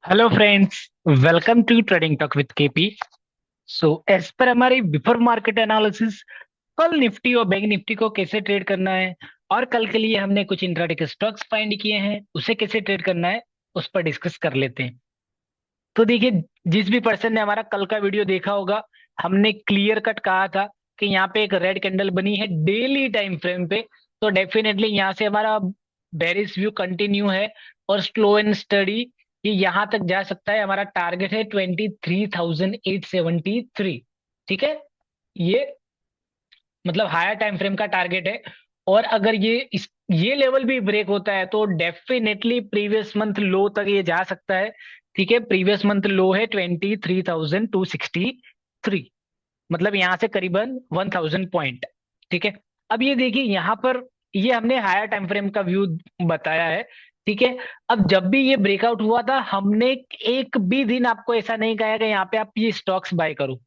Hello friends, welcome to trading talk with KP. So as per हमारी before market analysis, कल Nifty और bank Nifty को कैसे trade करना है और कल के लिए हमने कुछ इंट्राडे के स्टॉक्स फाइंड किए हैं, उसे कैसे ट्रेड करना है उस पर डिस्कस कर लेते हैं। तो देखिए, जिस भी पर्सन ने हमारा कल का वीडियो देखा होगा, हमने क्लियर कट कहा था कि यहाँ पे एक रेड कैंडल बनी है डेली टाइम फ्रेम पे। तो डेफिनेटली यहाँ से हमारा बेरिश व्यू कंटिन्यू है और स्लो एंड स्टडी ये यहाँ तक जा सकता है। हमारा टारगेट है 23,873। ठीक है, ये मतलब हायर टाइम फ्रेम का टारगेट है। और अगर ये लेवल भी ब्रेक होता है तो डेफिनेटली प्रीवियस मंथ लो तक ये जा सकता है। ठीक है, प्रीवियस मंथ लो है 23,263, मतलब यहाँ से करीबन 1,000 पॉइंट। ठीक है, अब ये देखिए यहाँ पर ये हमने हायर टाइम फ्रेम का व्यू बताया है। ठीक है, अब जब भी ये ब्रेकआउट हुआ था हमने एक भी दिन आपको ऐसा नहीं कहा कि यहाँ पे आप ये स्टॉक्स बाय करो।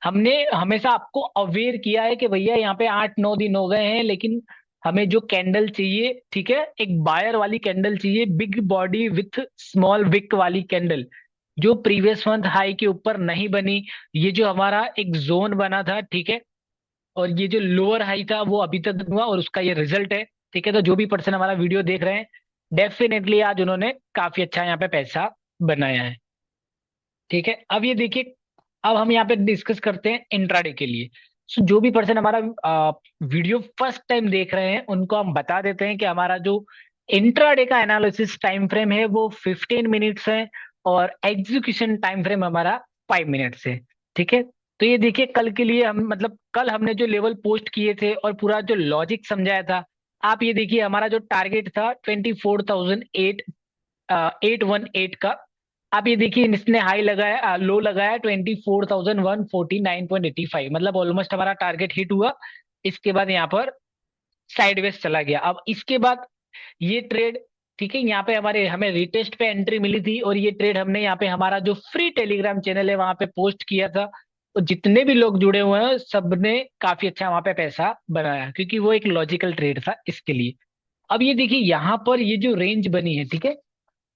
हमने हमेशा आपको अवेयर किया है कि भैया यहाँ पे 8-9 दिन हो गए हैं, लेकिन हमें जो कैंडल चाहिए, ठीक है, एक बायर वाली कैंडल चाहिए, big body with small wick वाली कैंडल, जो प्रीवियस मंथ हाई के ऊपर नहीं बनी। ये जो हमारा एक जोन बना था, ठीक है, और ये जो लोअर हाई था वो अभी तक हुआ और उसका ये रिजल्ट है। ठीक है, तो जो भी पर्सन हमारा वीडियो देख रहे हैं, डेफिनेटली आज उन्होंने काफी अच्छा यहाँ पे पैसा बनाया है। ठीक है, अब ये देखिए, अब हम यहाँ पे डिस्कस करते हैं इंट्राडे के लिए। सो जो भी पर्सन हमारा वीडियो फर्स्ट टाइम देख रहे हैं उनको हम बता देते हैं कि हमारा जो इंट्राडे का एनालिसिस टाइम फ्रेम है वो 15 मिनट्स है और एग्जीक्यूशन टाइम फ्रेम हमारा 5 मिनट्स है। ठीक है, तो ये देखिए, कल के लिए हम मतलब कल हमने जो लेवल पोस्ट किए थे और पूरा जो लॉजिक समझाया था, आप ये देखिए हमारा जो टारगेट था 24,818 का। आप ये देखिए इसने हाई लगाया, लो लगाया 24,149.85, मतलब ऑलमोस्ट हमारा टारगेट हिट हुआ। इसके बाद यहाँ पर साइडवेज चला गया। अब इसके बाद ये ट्रेड, ठीक है, यहाँ पे हमारे हमें रिटेस्ट पे एंट्री मिली थी और ये ट्रेड हमने यहाँ पे हमारा जो फ्री टेलीग्राम चैनल है वहां पे पोस्ट किया था। तो जितने भी लोग जुड़े हुए हैं सबने काफी अच्छा वहां पे पैसा बनाया, क्योंकि वो एक लॉजिकल ट्रेड था इसके लिए। अब ये देखिए यहाँ पर ये जो रेंज बनी है, ठीक है,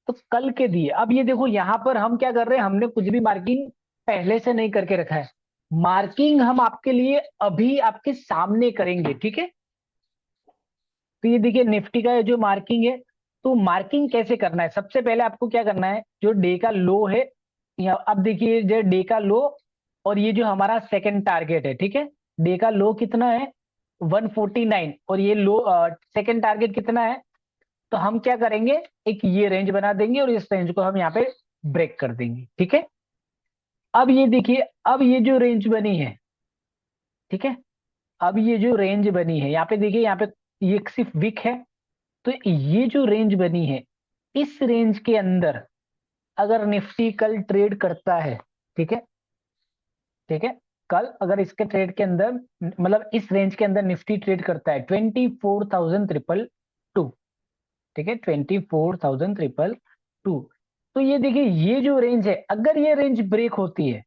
तो कल के दिए, अब ये देखो यहाँ पर हम क्या कर रहे हैं, हमने कुछ भी मार्किंग पहले से नहीं करके रखा है। मार्किंग हम आपके लिए अभी आपके सामने करेंगे। ठीक है, तो ये देखिए निफ्टी का ये जो मार्किंग है, तो मार्किंग कैसे करना है, सबसे पहले आपको क्या करना है, जो डे का लो है, या अब देखिए जो डे का लो और ये जो हमारा सेकंड टारगेट है, ठीक है, डे का लो कितना है 149 और ये लो सेकंड टारगेट कितना है। तो हम क्या करेंगे, एक ये रेंज बना देंगे और इस रेंज को हम यहाँ पे ब्रेक कर देंगे। ठीक है, अब ये देखिए, अब ये जो रेंज बनी है, ठीक है, अब ये जो रेंज बनी है यहाँ पे देखिए, यहाँ पे ये सिर्फ विक है। तो ये जो रेंज बनी है, इस रेंज के अंदर अगर निफ्टी कल ट्रेड करता है, ठीक है, ठीक है, कल अगर इसके ट्रेड के अंदर मतलब इस रेंज के अंदर निफ्टी ट्रेड करता है 24,322, ठीक है, 24,322, तो ये देखिए ये जो रेंज है, अगर ये रेंज ब्रेक होती है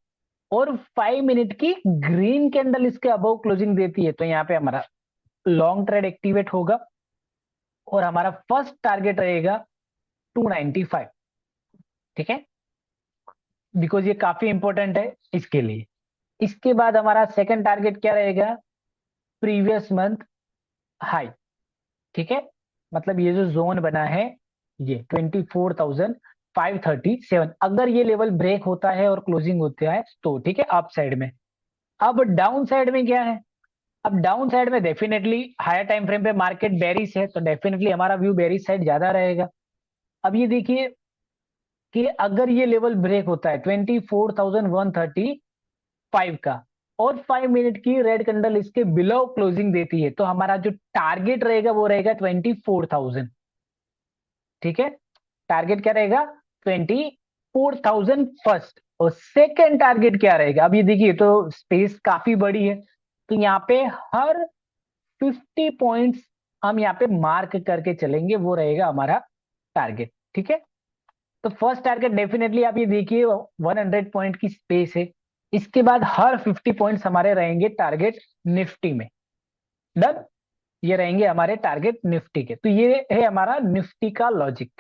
और 5 मिनट की ग्रीन कैंडल इसके अबव क्लोजिंग देती है, तो यहाँ पे हमारा लॉन्ग ट्रेड एक्टिवेट होगा और हमारा फर्स्ट टारगेट रहेगा 295। ठीक है, बिकॉज ये काफी इंपॉर्टेंट है इसके लिए। इसके बाद हमारा सेकंड टारगेट क्या रहेगा, प्रीवियस मंथ हाई। ठीक है, मतलब ये जो जोन बना है ये 24,537, अगर ये लेवल ब्रेक होता है और क्लोजिंग होता है तो ठीक है, अप साइड में। अब डाउन साइड में क्या है, अब डाउन साइड में डेफिनेटली हायर टाइम फ्रेम पे मार्केट बेरिश है, तो डेफिनेटली हमारा व्यू बेरिश साइड ज्यादा रहेगा। अब ये देखिए कि अगर ये लेवल ब्रेक होता है 24,135 का और 5 मिनट की रेड कैंडल इसके बिलो क्लोजिंग देती है, तो हमारा जो टारगेट रहेगा वो रहेगा 24,000। ठीक है, टारगेट क्या रहेगा 24,000 फर्स्ट, और सेकेंड टारगेट क्या रहेगा, अब ये देखिए तो स्पेस काफी बड़ी है, तो यहाँ पे हर 50 पॉइंट्स हम यहाँ पे मार्क करके चलेंगे, वो रहेगा हमारा टारगेट। ठीक है, तो फर्स्ट टारगेट डेफिनेटली आप ये देखिए 100 पॉइंट की स्पेस है। इसके बाद हर 50 पॉइंट्स हमारे रहेंगे टारगेट निफ्टी में। डन, ये रहेंगे हमारे टारगेट निफ्टी के। तो ये है हमारा निफ्टी का लॉजिक।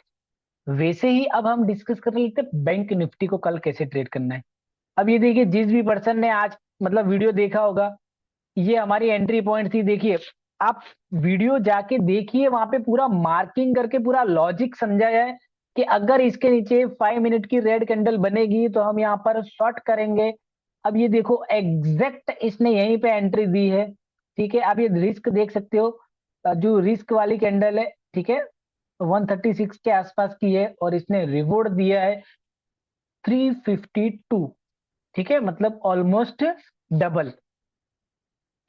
वैसे ही अब हम डिस्कस कर लेते हैं बैंक निफ्टी को कल कैसे ट्रेड करना है। अब ये देखिए, जिस भी पर्सन ने आज मतलब वीडियो देखा होगा, ये हमारी एंट्री पॉइंट थी। देखिए, आप वीडियो जाके देखिए, वहां पे पूरा मार्किंग करके पूरा लॉजिक समझाया है कि अगर इसके नीचे 5 मिनट की रेड कैंडल बनेगी तो हम यहाँ पर शॉर्ट करेंगे। अब ये देखो, एग्जैक्ट इसने यहीं पे एंट्री दी है। ठीक है, आप ये रिस्क देख सकते हो, जो रिस्क वाली कैंडल है, ठीक है, 136 के आसपास की है, और इसने रिवॉर्ड दिया है 352। ठीक है, मतलब ऑलमोस्ट डबल।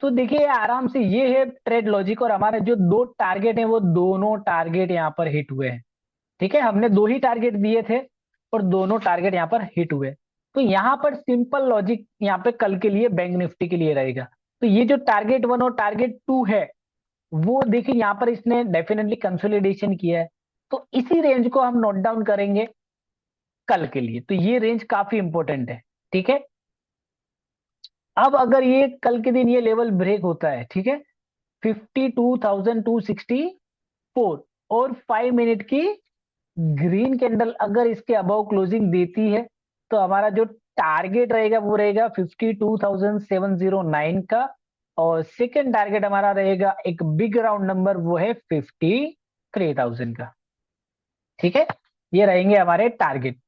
तो देखिए आराम से ये है ट्रेड लॉजिक, और हमारे जो दो टारगेट हैं वो दोनों टारगेट यहाँ पर हिट हुए हैं। ठीक है, हमने दो ही टारगेट दिए थे और दोनों टारगेट यहाँ पर हिट हुए। तो यहाँ पर सिंपल लॉजिक यहाँ पे कल के लिए बैंक निफ्टी के लिए रहेगा। तो ये जो टारगेट 1 और टारगेट 2 है, वो देखिए यहाँ पर इसने डेफिनेटली कंसोलिडेशन किया है। तो इसी रेंज को हम नोट डाउन करेंगे कल के लिए। तो ये रेंज काफी इंपॉर्टेंट है। ठीक है, अब अगर ये कल के दिन ये लेवल ब्रेक होता है, ठीक है, 52,264, और 5 मिनट की ग्रीन कैंडल अगर इसके अबव क्लोजिंग देती है, तो हमारा जो टारगेट रहेगा वो रहेगा 52,709 का, और सेकेंड टारगेट हमारा रहेगा एक बिग राउंड नंबर, वो है 53,000 का। ठीक है, ये रहेंगे हमारे टारगेट।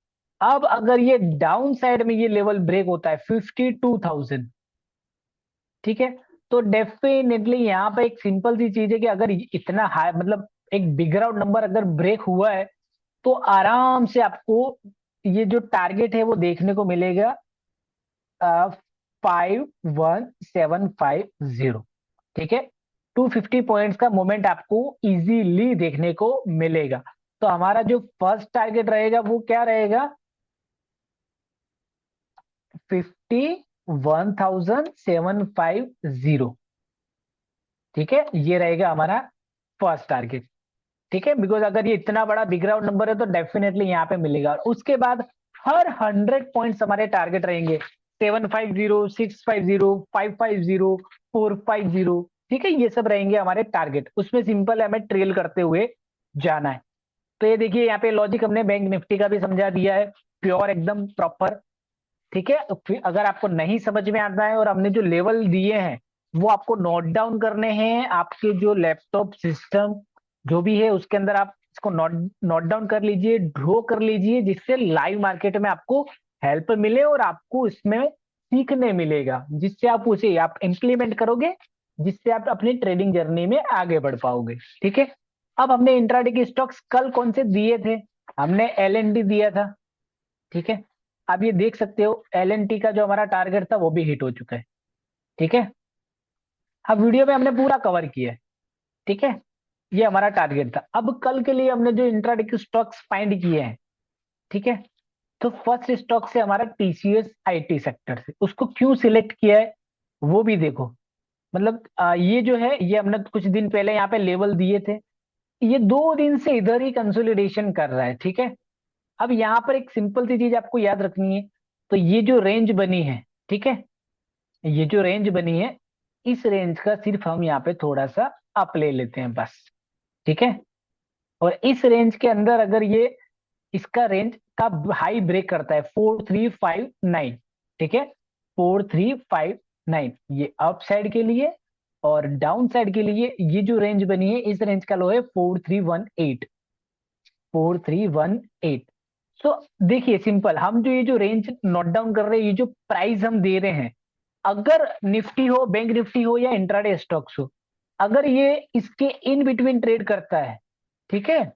अब अगर ये डाउन साइड में ये लेवल ब्रेक होता है 52,000, ठीक है, तो डेफिनेटली यहाँ पे एक सिंपल सी चीज है कि अगर इतना हाई मतलब एक बिग राउंड नंबर अगर ब्रेक हुआ है, तो आराम से आपको ये जो टारगेट है वो देखने को मिलेगा 51,750। ठीक है, 250 पॉइंट्स का मोमेंट आपको इजीली देखने को मिलेगा। तो हमारा जो फर्स्ट टारगेट रहेगा वो क्या रहेगा, 51,750। ठीक है, ये रहेगा हमारा फर्स्ट टारगेट। ठीक है, बिकॉज अगर ये इतना बड़ा बिग राउंड नंबर है तो डेफिनेटली यहाँ पे मिलेगा। और उसके बाद हर 100 पॉइंट्स हमारे टारगेट रहेंगे, 750, 650, 550, 450। ठीक है, ये सब रहेंगे हमारे टारगेट। उसमें सिंपल है, हमें ट्रेल करते हुए जाना है। तो ये देखिए, यहाँ पे लॉजिक हमने बैंक निफ्टी का भी समझा दिया है, प्योर एकदम प्रॉपर। ठीक है, तो फिर अगर आपको नहीं समझ में आता है और हमने जो लेवल दिए हैं वो आपको नोट डाउन करने हैं, आपके जो लैपटॉप सिस्टम जो भी है उसके अंदर आप इसको नोट नोट डाउन कर लीजिए, ड्रॉ कर लीजिए, जिससे लाइव मार्केट में आपको हेल्प मिले और आपको इसमें सीखने मिलेगा, जिससे आप उसे आप इम्प्लीमेंट करोगे, जिससे आप अपनी ट्रेडिंग जर्नी में आगे बढ़ पाओगे। ठीक है, अब हमने इंट्राडे के स्टॉक्स कल कौन से दिए थे, हमने LND दिया था। ठीक है, आप ये देख सकते हो LNT का जो हमारा टारगेट था वो भी हिट हो चुका है। ठीक है, अब वीडियो में हमने पूरा कवर किया है। ठीक है, ये हमारा टारगेट था। अब कल के लिए हमने जो इंट्राडे के स्टॉक्स फाइंड किए हैं, ठीक है, तो फर्स्ट स्टॉक से हमारा TCS IT सेक्टर से, उसको क्यों सिलेक्ट किया है वो भी देखो। मतलब ये जो है ये हमने कुछ दिन पहले यहाँ पे लेवल दिए थे, ये 2 दिन से इधर ही कंसोलिडेशन कर रहा है। ठीक है, अब यहाँ पर एक सिंपल सी चीज आपको याद रखनी है। तो ये जो रेंज बनी है, ठीक है, ये जो रेंज बनी है, इस रेंज का सिर्फ हम यहाँ पे थोड़ा सा अप ले लेते हैं बस। ठीक है, और इस रेंज के अंदर अगर ये इसका रेंज का हाई ब्रेक करता है 4359, ठीक है, 4359, ये अप साइड के लिए, और डाउन साइड के लिए ये जो रेंज बनी है इस रेंज का लो है 4318, 4318। सो देखिए सिंपल, हम जो ये जो रेंज नोट डाउन कर रहे हैं, ये जो प्राइस हम दे रहे हैं, अगर निफ्टी हो, बैंक निफ्टी हो, या इंट्राडे स्टॉक्स हो, अगर ये इसके इन बिटवीन ट्रेड करता है, ठीक है,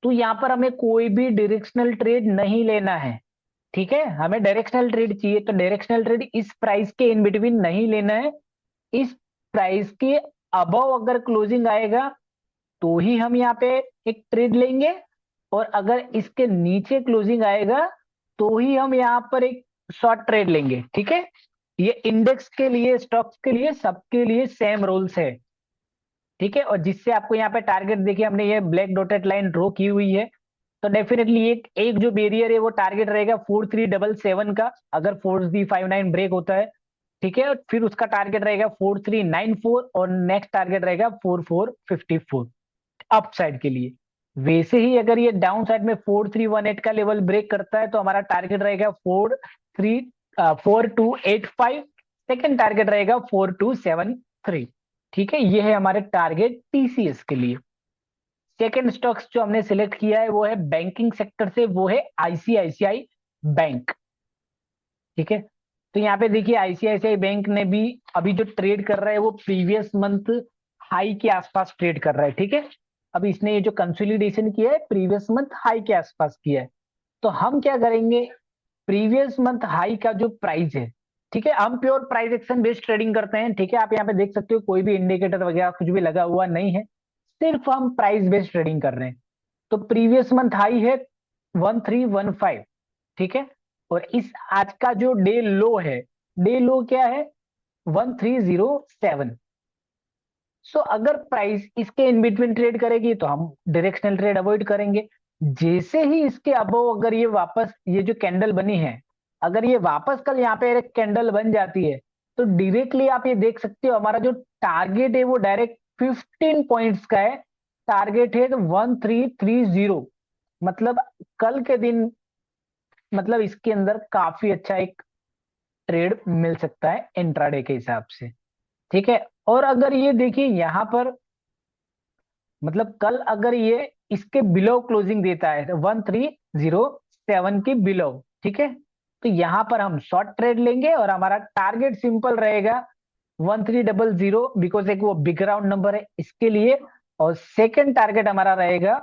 तो यहाँ पर हमें कोई भी डायरेक्शनल ट्रेड नहीं लेना है। ठीक है, हमें डायरेक्शनल ट्रेड चाहिए, तो डायरेक्शनल ट्रेड इस प्राइस के इन बिटवीन नहीं लेना है। इस प्राइस के अबव अगर क्लोजिंग आएगा तो ही हम यहाँ पे एक ट्रेड लेंगे, और अगर इसके नीचे क्लोजिंग आएगा तो ही हम यहाँ पर एक शॉर्ट ट्रेड लेंगे। ठीक है, ये इंडेक्स के लिए, स्टॉक्स के लिए, सबके लिए सेम रूल्स है। ठीक है, और जिससे आपको यहाँ पे टारगेट देखिए, हमने ये ब्लैक डॉटेड लाइन ड्रॉ की हुई है। तो डेफिनेटली एक एक जो बैरियर है वो टारगेट रहेगा 4377 का, अगर 4359 ब्रेक होता है। ठीक है, और फिर उसका टारगेट रहेगा 4394, और नेक्स्ट टारगेट रहेगा 4454 अप साइड के लिए। वैसे ही अगर ये डाउन साइड में 4318 का लेवल ब्रेक करता है तो हमारा टारगेट रहेगा 4285। सेकंड टारगेट रहेगा 4273। ठीक है, ये है हमारे टारगेट टीसीएस के लिए। सेकंड स्टॉक्स जो हमने सिलेक्ट किया है वो है बैंकिंग सेक्टर से, वो है आईसीआईसीआई बैंक। ठीक है, तो यहाँ पे देखिए आईसीआईसीआई बैंक ने भी अभी जो ट्रेड कर रहा है वो प्रीवियस मंथ हाई के आसपास ट्रेड कर रहा है। ठीक है, अभी इसने ये जो कंसोलिडेशन किया है प्रीवियस मंथ हाई के आसपास किया है। तो हम क्या करेंगे, प्रीवियस मंथ हाई का जो प्राइस है, ठीक है, हम pure price action based trading करते हैं। ठीक है, आप यहाँ पे देख सकते हो कोई भी इंडिकेटर वगैरह कुछ भी लगा हुआ नहीं है, सिर्फ हम प्राइस बेस्ड ट्रेडिंग कर रहे हैं। तो प्रीवियस मंथ हाई है 1315। ठीक है, और इस आज का जो डे लो है, डे लो क्या है 1307। सो अगर प्राइस इसके इन बिटवीन ट्रेड करेगी तो हम डायरेक्शनल ट्रेड अवॉइड करेंगे। जैसे ही इसके अबव अगर ये वापस ये जो कैंडल बनी है, अगर ये वापस कल यहाँ पे एक कैंडल बन जाती है तो डायरेक्टली आप ये देख सकते हो हमारा जो टारगेट है वो डायरेक्ट 15 पॉइंट्स का है। टारगेट है 1330। मतलब कल के दिन, मतलब इसके अंदर काफी अच्छा एक ट्रेड मिल सकता है इंट्राडे के हिसाब से। ठीक है, और अगर ये देखिए यहाँ पर, मतलब कल अगर ये इसके बिलो क्लोजिंग देता है 1307 के बिलो, ठीक है, तो यहां पर हम शॉर्ट ट्रेड लेंगे और हमारा टारगेट सिंपल रहेगा 1300, बिकॉज एक वो बिग राउंड नंबर है इसके लिए। और सेकंड टारगेट हमारा रहेगा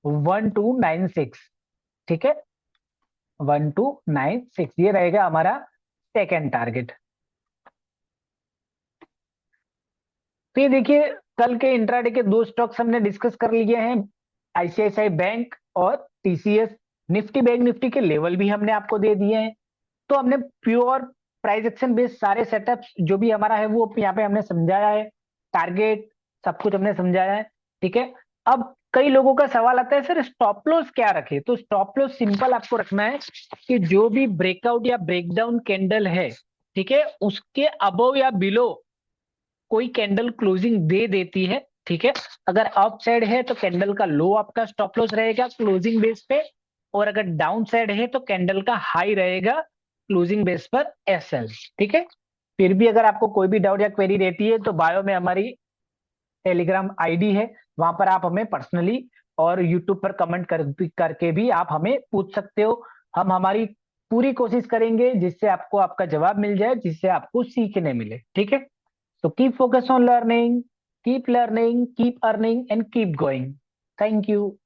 1296। ठीक है, 1296 ये रहेगा हमारा सेकंड टारगेट। तो ये देखिए कल के इंट्राडे के दो स्टॉक्स हमने डिस्कस कर लिए हैं, आईसीआईसीआई बैंक और टीसीएस। निफ्टी बैंक निफ्टी के लेवल भी हमने आपको दे दिए हैं। तो हमने प्योर प्राइस एक्शन बेस्ड सारे सेटअप्स जो भी हमारा है वो यहाँ पे हमने समझाया है, टारगेट सब कुछ हमने समझाया है। ठीक है, अब कई लोगों का सवाल आता है सर स्टॉप लॉस क्या रखे। तो स्टॉप लॉस सिंपल आपको रखना है कि जो भी ब्रेकआउट या ब्रेकडाउन कैंडल है, ठीक है, उसके अबव या बिलो कोई कैंडल क्लोजिंग दे देती है, ठीक है, अगर अप साइड है तो कैंडल का लो आपका स्टॉप लॉस रहेगा क्लोजिंग बेस पे, और अगर डाउन साइड है तो कैंडल का हाई रहेगा क्लोजिंग बेस पर एसएल। ठीक है, फिर भी अगर आपको कोई भी डाउट या क्वेरी रहती है तो बायो में हमारी टेलीग्राम आईडी है, वहां पर आप हमें पर्सनली और यूट्यूब पर कमेंट करके भी आप हमें पूछ सकते हो। हम हमारी पूरी कोशिश करेंगे जिससे आपको आपका जवाब मिल जाए, जिससे आपको सीखने मिले। ठीक है, so keep focus on learning, keep learning, keep earning, and keep going. Thank you.